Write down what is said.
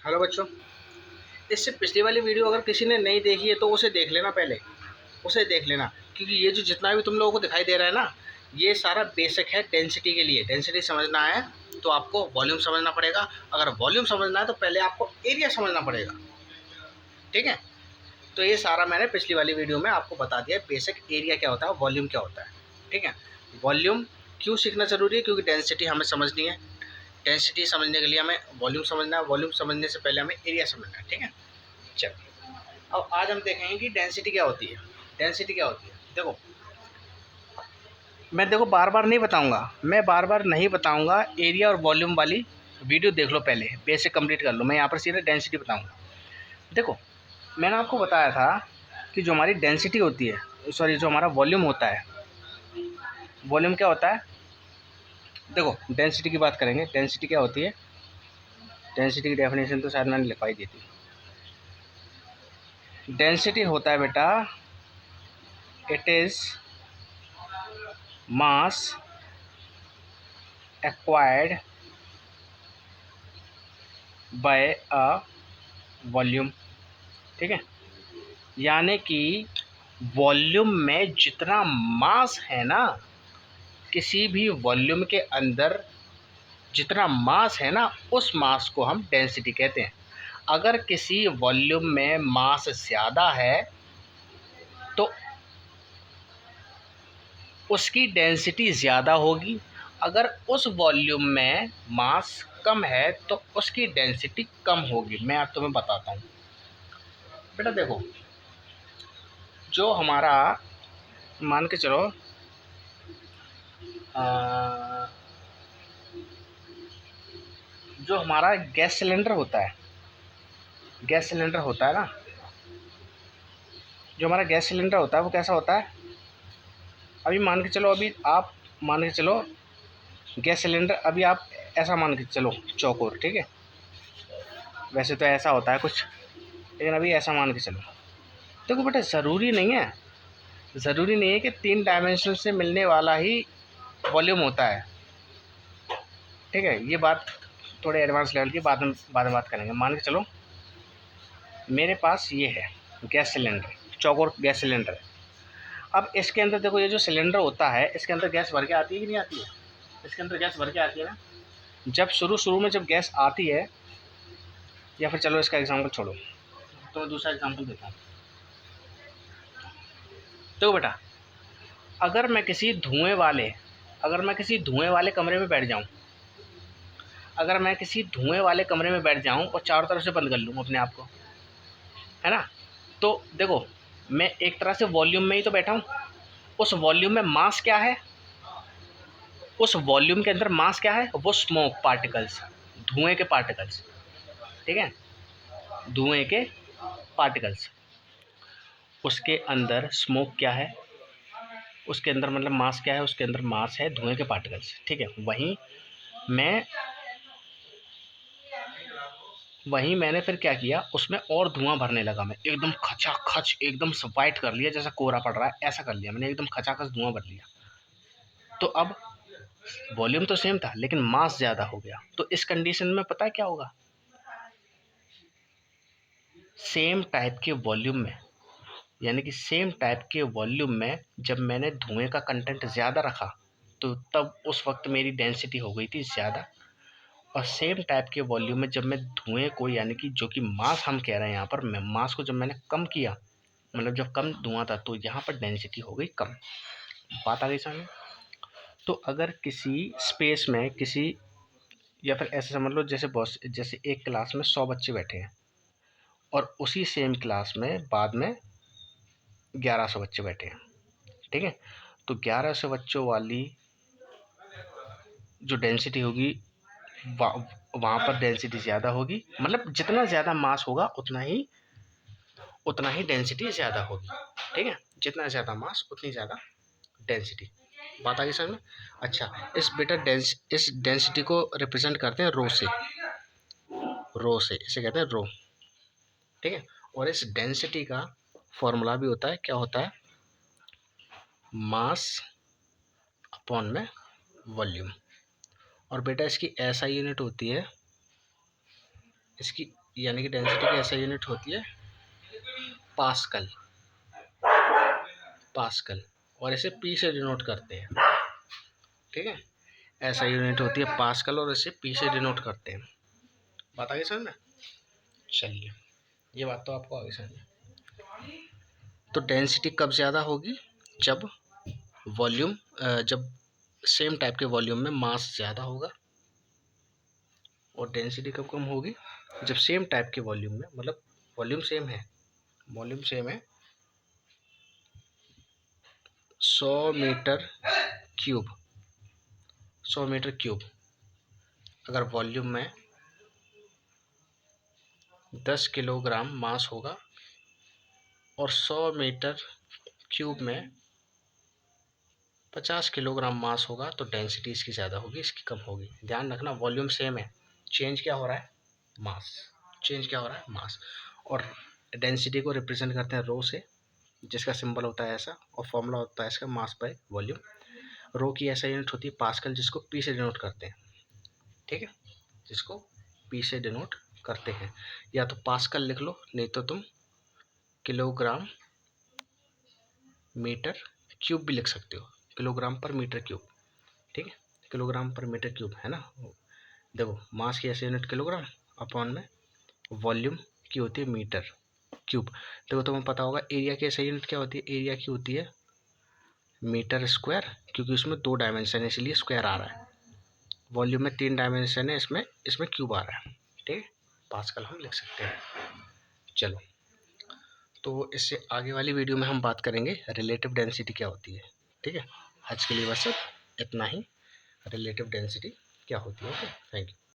Hello बच्चों, इससे पिछली वाली वीडियो अगर किसी ने नहीं देखी है तो उसे देख लेना पहले, उसे देख लेना, क्योंकि ये जो जितना भी तुम लोगों को दिखाई दे रहा है ना, ये सारा बेसिक है डेंसिटी के लिए। डेंसिटी समझना है तो आपको वॉल्यूम समझना पड़ेगा, अगर वॉल्यूम समझना है तो पहले आपको एरिया समझना पड़ेगा। ठीक है, तो ये सारा मैंने पिछली वाली वीडियो में आपको बता दिया, बेसिक एरिया क्या होता है, वॉल्यूम क्या होता है। ठीक है, वॉल्यूम क्यों सीखना ज़रूरी है, क्योंकि डेंसिटी हमें समझनी है। डेंसिटी समझने के लिए हमें वॉल्यूम समझना है, वॉल्यूम समझने से पहले हमें एरिया समझना है। ठीक है, चलिए अब आज हम देखेंगे कि डेंसिटी क्या होती है। डेंसिटी क्या होती है, देखो मैं बार बार नहीं बताऊंगा, मैं बार बार नहीं बताऊंगा। एरिया और वॉल्यूम वाली वीडियो देख लो, पहले बेसिक कंप्लीट कर लो, मैं यहाँ पर सीधे डेंसिटी बताऊंगा। देखो मैंने आपको बताया था कि जो हमारी डेंसिटी होती है, सॉरी जो हमारा वॉल्यूम होता है, वॉल्यूम क्या होता है। देखो डेंसिटी की बात करेंगे, डेंसिटी क्या होती है। डेंसिटी की डेफिनेशन तो शायद मैंने लिखवाई दी थी। डेंसिटी होता है बेटा, it is mass acquired by a volume. ठीक है, यानी कि वॉल्यूम में जितना मास है ना, किसी भी वॉल्यूम के अंदर जितना मास है ना, उस मास को हम डेंसिटी कहते हैं। अगर किसी वॉल्यूम में मास ज़्यादा है तो उसकी डेंसिटी ज़्यादा होगी, अगर उस वॉल्यूम में मास कम है तो उसकी डेंसिटी कम होगी। मैं अब तुम्हें बताता हूँ बेटा। देखो जो हमारा, मान के चलो जो हमारा गैस सिलेंडर होता है, गैस सिलेंडर होता है ना, जो हमारा गैस सिलेंडर होता है वो कैसा होता है। अभी मान के चलो, अभी आप मान के चलो गैस सिलेंडर, अभी आप ऐसा मान के चलो चौकोर। ठीक है, वैसे तो ऐसा होता है कुछ, लेकिन अभी ऐसा मान के चलो। देखो बेटा ज़रूरी नहीं है, ज़रूरी नहीं है कि 3 डायमेंशन से मिलने वाला ही वॉल्यूम होता है। ठीक है, ये बात थोड़े एडवांस लेवल की बाद में बात करेंगे। मान के चलो मेरे पास ये है गैस सिलेंडर, चौकोर गैस सिलेंडर है। अब इसके अंदर देखो, ये जो सिलेंडर होता है इसके अंदर गैस भर के आती है कि नहीं आती है। इसके अंदर गैस भर के आती है ना। जब शुरू में जब गैस आती है, या फिर चलो इसका एग्जांपल छोड़ो तो मैं दूसरा एग्जांपल देता हूँ। तो बेटा अगर मैं किसी धुएं वाले कमरे में बैठ जाऊँ, अगर मैं किसी धुएं वाले कमरे में बैठ जाऊँ और चारों तरफ से बंद कर लूँ अपने आप को, है ना, तो देखो मैं एक तरह से वॉल्यूम में ही तो बैठा हूँ। उस वॉल्यूम में मास क्या है, उस वॉल्यूम के अंदर मास क्या है, वो स्मोक पार्टिकल्स, धुएं के पार्टिकल्स। ठीक है, धुएं के पार्टिकल्स। उसके अंदर स्मोक क्या है, उसके अंदर मतलब मास क्या है, उसके अंदर मास है धुएं के पार्टिकल्स। ठीक है, वहीं मैंने फिर क्या किया, उसमें और धुआं भरने लगा। मैं एकदम खचाखच एकदम वाइट कर लिया, जैसा कोहरा पड़ रहा है ऐसा कर लिया मैंने, एकदम खचाखच धुआं भर लिया। तो अब वॉल्यूम तो सेम था लेकिन मास ज़्यादा हो गया। तो इस कंडीशन में पता है क्या होगा, सेम टाइप के वॉल्यूम में, यानी कि सेम टाइप के वॉल्यूम में जब मैंने धुएं का कंटेंट ज़्यादा रखा तो तब उस वक्त मेरी डेंसिटी हो गई थी ज़्यादा। और सेम टाइप के वॉल्यूम में जब मैं धुएं को, यानी कि जो कि मास हम कह रहे हैं यहाँ पर, मैं मास को जब मैंने कम किया, मतलब जब कम धुआं था, तो यहाँ पर डेंसिटी हो गई कम। बात आ गई समझ। तो अगर किसी स्पेस में किसी, या फिर ऐसे समझ लो जैसे एक क्लास में 100 बच्चे बैठे हैं और उसी सेम क्लास में बाद में 1100 बच्चे बैठे हैं। ठीक है, तो 1100 बच्चों वाली जो डेंसिटी होगी, वहाँ पर डेंसिटी ज़्यादा होगी, मतलब जितना ज़्यादा मास होगा उतना ही डेंसिटी ज़्यादा होगी। ठीक है, जितना ज़्यादा मास उतनी ज़्यादा डेंसिटी। बात आ गई समझ में। अच्छा, इस डेंसिटी को रिप्रेजेंट करते हैं रो से इसे कहते हैं रो। ठीक है, और इस डेंसिटी का फॉर्मूला भी होता है, क्या होता है, मास अपॉन में वॉल्यूम। और बेटा इसकी ऐसा यूनिट होती है, इसकी यानी कि डेंसिटी की ऐसा यूनिट होती है पास्कल, पास्कल, और इसे पी से डिनोट करते हैं, ठीक है। ऐसा यूनिट होती है पास्कल और इसे पी से डिनोट करते हैं। बात आगे समझ में? चलिए, ये बात तो आपको आगे समझ में। तो डेंसिटी कब ज़्यादा होगी? जब वॉल्यूम जब सेम टाइप के वॉल्यूम में मास ज़्यादा होगा। और डेंसिटी कब कम होगी? जब सेम टाइप के वॉल्यूम में, मतलब वॉल्यूम सेम है, वॉल्यूम सेम है 100 मीटर क्यूब, 100 मीटर क्यूब, अगर वॉल्यूम में 10 किलोग्राम मास होगा और 100 मीटर क्यूब में 50 किलोग्राम मास होगा, तो डेंसिटी इसकी ज़्यादा होगी, इसकी कम होगी। ध्यान रखना, वॉल्यूम सेम है, चेंज क्या हो रहा है? मास। चेंज क्या हो रहा है? मास। और डेंसिटी को रिप्रेजेंट करते हैं रो से, जिसका सिंबल होता है ऐसा, और फॉर्मूला होता है इसका मास बाय वॉल्यूम। रो की ऐसा यूनिट होती है पास्कल, जिसको पी से डिनोट करते हैं, ठीक है, जिसको पी से डिनोट करते हैं। या तो पास्कल लिख लो, नहीं तो तुम किलोग्राम मीटर क्यूब भी लिख सकते हो, किलोग्राम पर मीटर क्यूब, ठीक है, किलोग्राम पर मीटर क्यूब है ना। देखो, मास की ऐसी यूनिट किलोग्राम, अपॉन में वॉल्यूम की होती है मीटर क्यूब। देखो तुम्हें पता होगा एरिया की ऐसी यूनिट क्या होती है? एरिया की होती है मीटर स्क्वायर, क्योंकि उसमें 2 डायमेंशन है इसलिए स्क्वायर आ रहा है। वॉल्यूम में 3 डायमेंशन है, इसमें इसमें क्यूब आ रहा है, ठीक है। पास्कल हम लिख सकते हैं। चलो, तो इससे आगे वाली वीडियो में हम बात करेंगे रिलेटिव डेंसिटी क्या होती है, ठीक है। आज के लिए बस इतना ही, रिलेटिव डेंसिटी क्या होती है। Okay, thank you.